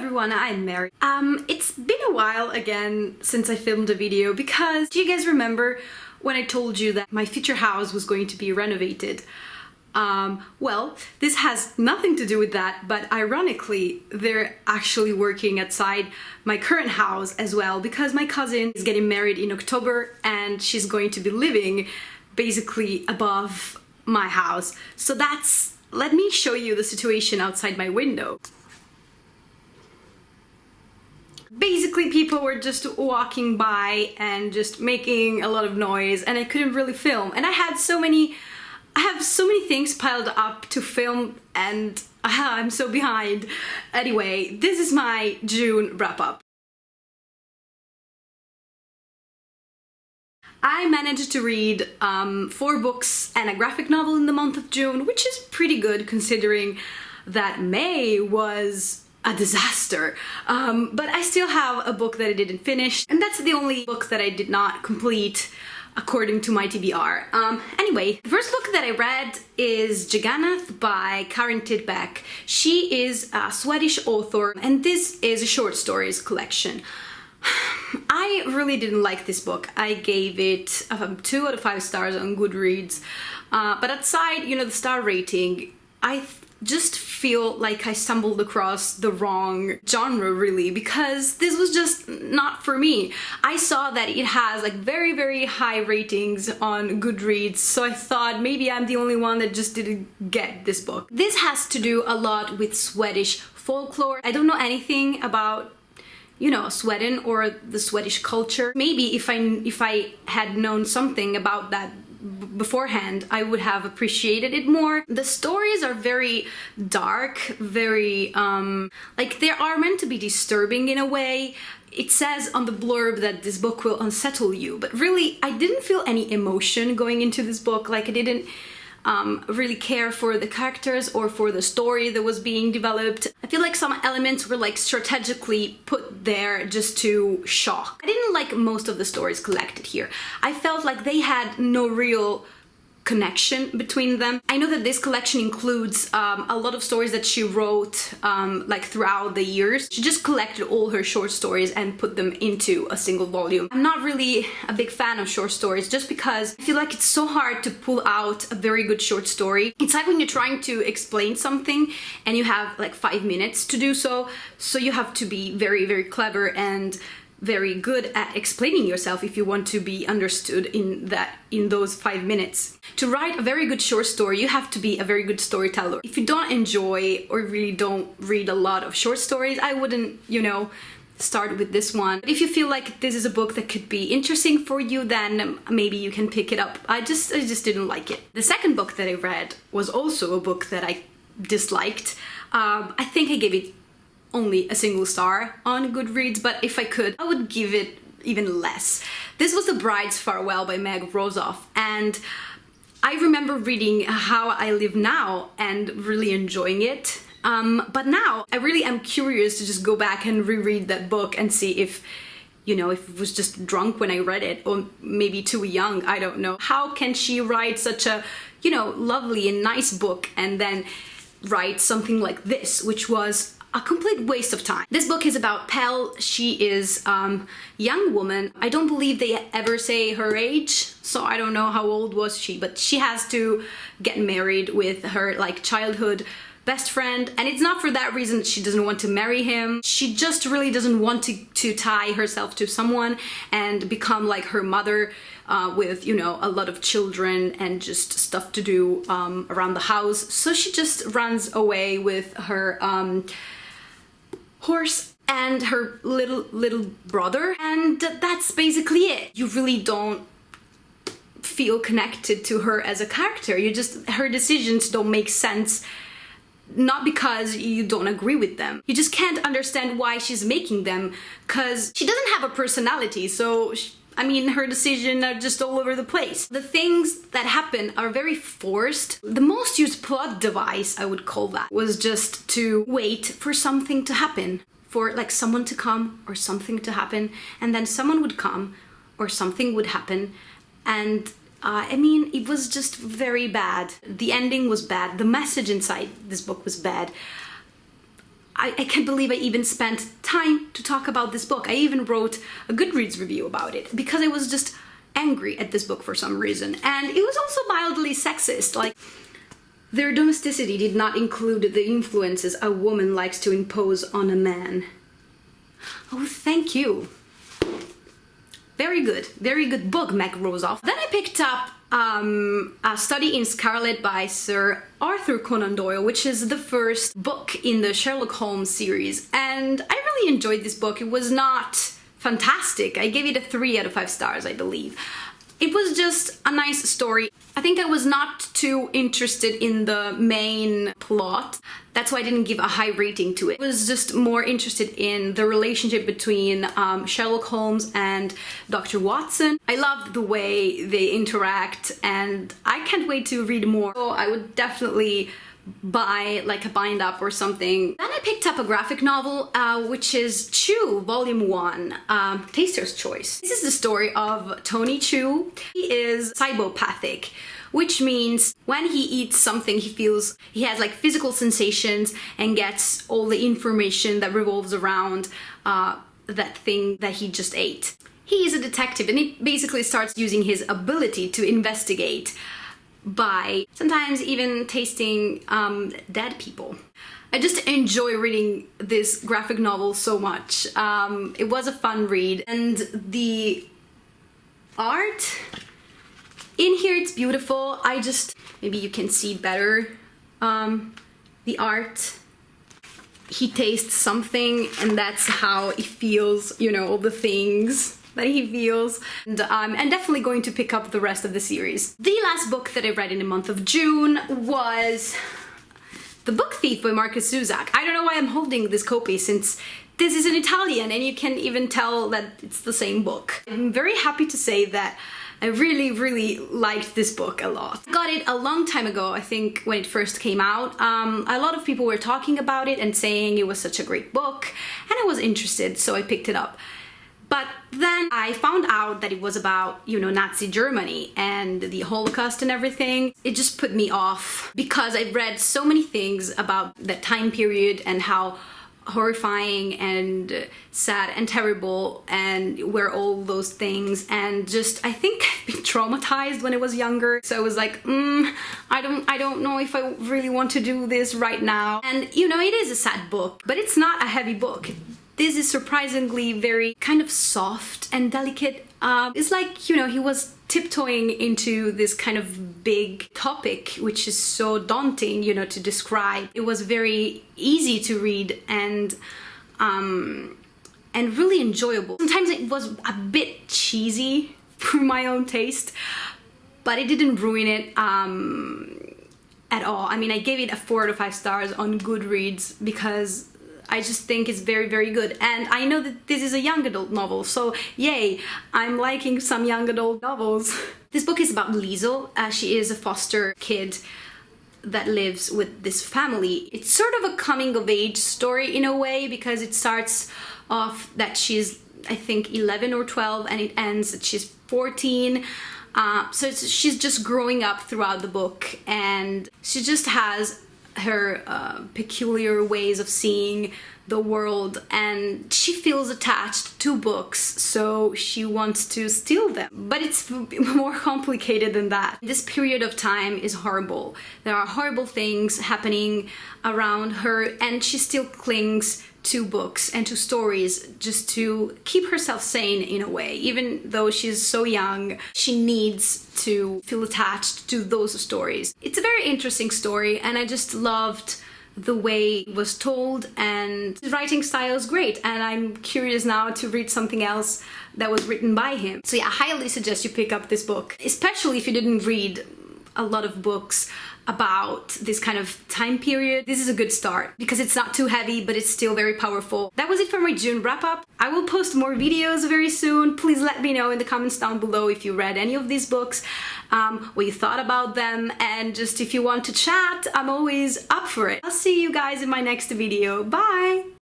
everyone, I'm Mary. It's been a while again since I filmed a video because do you guys remember when I told you that my future house was going to be renovated? Well, this has nothing to do with that, but ironically, they're actually working outside my current house as well because my cousin is getting married in October and she's going to be living basically above my house. So let me show you the situation outside my window. Basically, people were just walking by and just making a lot of noise and I couldn't really film. And I have so many things piled up to film and I'm so behind. Anyway, this is my June wrap-up. I managed to read 4 books and a graphic novel in the month of June, which is pretty good considering that May was a disaster. But I still have a book that I didn't finish, and that's the only book that I did not complete according to my TBR. Anyway, the first book that I read is Jagannath by Karin Tidbeck. She is a Swedish author, and this is a short stories collection. I really didn't like this book. I gave it 2 out of 5 stars on Goodreads. But outside, you know, the star rating, I just feel like I stumbled across the wrong genre really, because this was just not for me. I saw that it has like very, very high ratings on Goodreads, so I thought maybe I'm the only one that just didn't get this book. This has to do a lot with Swedish folklore. I don't know anything about, you know, Sweden or the Swedish culture. Maybe if I had known something about that beforehand, I would have appreciated it more. The stories are very dark, very like they are meant to be disturbing in a way. It says on the blurb that this book will unsettle you, but really I didn't feel any emotion going into this book. Like I didn't really care for the characters or for the story that was being developed. I feel like some elements were like strategically put there just to shock. I didn't like most of the stories collected here. I felt like they had no real connection between them. I know that this collection includes a lot of stories that she wrote like throughout the years. She just collected all her short stories and put them into a single volume. I'm not really a big fan of short stories just because I feel like it's so hard to pull out a very good short story. It's like when you're trying to explain something and you have like 5 minutes to do so, so you have to be very, very clever and very good at explaining yourself if you want to be understood in those 5 minutes. To write a very good short story, you have to be a very good storyteller. If you don't enjoy or really don't read a lot of short stories, I wouldn't, you know, start with this one. But if you feel like this is a book that could be interesting for you, then maybe you can pick it up. I just didn't like it. The second book that I read was also a book that I disliked. I think I gave it only a single star on Goodreads, but if I could, I would give it even less. This was The Bride's Farewell by Meg Rosoff, and I remember reading How I Live Now and really enjoying it. But now I really am curious to just go back and reread that book and see if, you know, if it was just drunk when I read it or maybe too young, I don't know. How can she write such a, you know, lovely and nice book and then write something like this, which was a complete waste of time. This book is about Pell. She is a young woman. I don't believe they ever say her age, so I don't know how old was she, but she has to get married with her like childhood best friend, and it's not for that reason that she doesn't want to marry him. She just really doesn't want to tie herself to someone and become like her mother with, you know, a lot of children and just stuff to do around the house. So she just runs away with her horse and her little brother, and that's basically it. You really don't feel connected to her as a character. Her decisions don't make sense, not because you don't agree with them. You just can't understand why she's making them, because she doesn't have a personality, so I mean, her decisions are just all over the place. The things that happen are very forced. The most used plot device, I would call that, was just to wait for something to happen. For like someone to come or something to happen, and then someone would come or something would happen, and I mean, it was just very bad. The ending was bad. The message inside this book was bad. I can't believe I even spent time to talk about this book. I even wrote a Goodreads review about it because I was just angry at this book for some reason. And it was also mildly sexist. Like, their domesticity did not include the influences a woman likes to impose on a man. Oh, thank you. Very good book, Meg Rosoff. Then I picked up A Study in Scarlet by Sir Arthur Conan Doyle, which is the first book in the Sherlock Holmes series. And I really enjoyed this book. It was not fantastic. I gave it a 3 out of 5 stars, I believe. It was just a nice story. I think I was not too interested in the main plot. That's why I didn't give a high rating to it. I was just more interested in the relationship between Sherlock Holmes and Dr. Watson. I loved the way they interact and I can't wait to read more. So I would definitely buy like a bind up or something. Then I picked up a graphic novel, which is Chew, Volume 1, Taster's Choice. This is the story of Tony Chew. He is cybopathic, which means when he eats something, he has like physical sensations and gets all the information that revolves around that thing that he just ate. He is a detective and he basically starts using his ability to investigate by sometimes even tasting dead people. I just enjoy reading this graphic novel so much. It was a fun read, and the art in here, it's beautiful. Maybe you can see better the art. He tastes something and that's how he feels, you know, all the things that he feels, and I'm definitely going to pick up the rest of the series. The last book that I read in the month of June was The Book Thief by Markus Zusak. I don't know why I'm holding this copy since this is in Italian and you can even tell that it's the same book. I'm very happy to say that I really liked this book a lot. I got it a long time ago, I think when it first came out. A lot of people were talking about it and saying it was such a great book, and I was interested, so I picked it up. But then I found out that it was about, you know, Nazi Germany and the Holocaust and everything. It just put me off because I've read so many things about that time period and how horrifying and sad and terrible and were all those things, and just I think I've been traumatized when I was younger, so I was like I don't know if I really want to do this right now. And you know, it is a sad book, but it's not a heavy book. This is surprisingly very kind of soft and delicate. It's like, you know, he was tiptoeing into this kind of big topic, which is so daunting, you know, to describe. It was very easy to read and really enjoyable. Sometimes it was a bit cheesy for my own taste, but it didn't ruin it at all. I mean, I gave it a 4 out of 5 stars on Goodreads because I just think it's very good. And I know that this is a young adult novel, so yay, I'm liking some young adult novels. This book is about Liesel. She is a foster kid that lives with this family. It's sort of a coming of age story in a way, because it starts off that she's, I think, 11 or 12 and it ends that she's 14. So she's just growing up throughout the book, and she just has her peculiar ways of seeing the world, and she feels attached to books, so she wants to steal them. But it's more complicated than that. This period of time is horrible. There are horrible things happening around her, and she still clings to books and to stories just to keep herself sane in a way. Even though she's so young, she needs to feel attached to those stories. It's a very interesting story, and I just loved the way it was told, and his writing style is great, and I'm curious now to read something else that was written by him. So yeah, I highly suggest you pick up this book, especially if you didn't read a lot of books about this kind of time period. This is a good start because it's not too heavy, but it's still very powerful. That was it for my June wrap up. I will post more videos very soon. Please let me know in the comments down below if you read any of these books, what you thought about them, and just if you want to chat, I'm always up for it. I'll see you guys in my next video. Bye!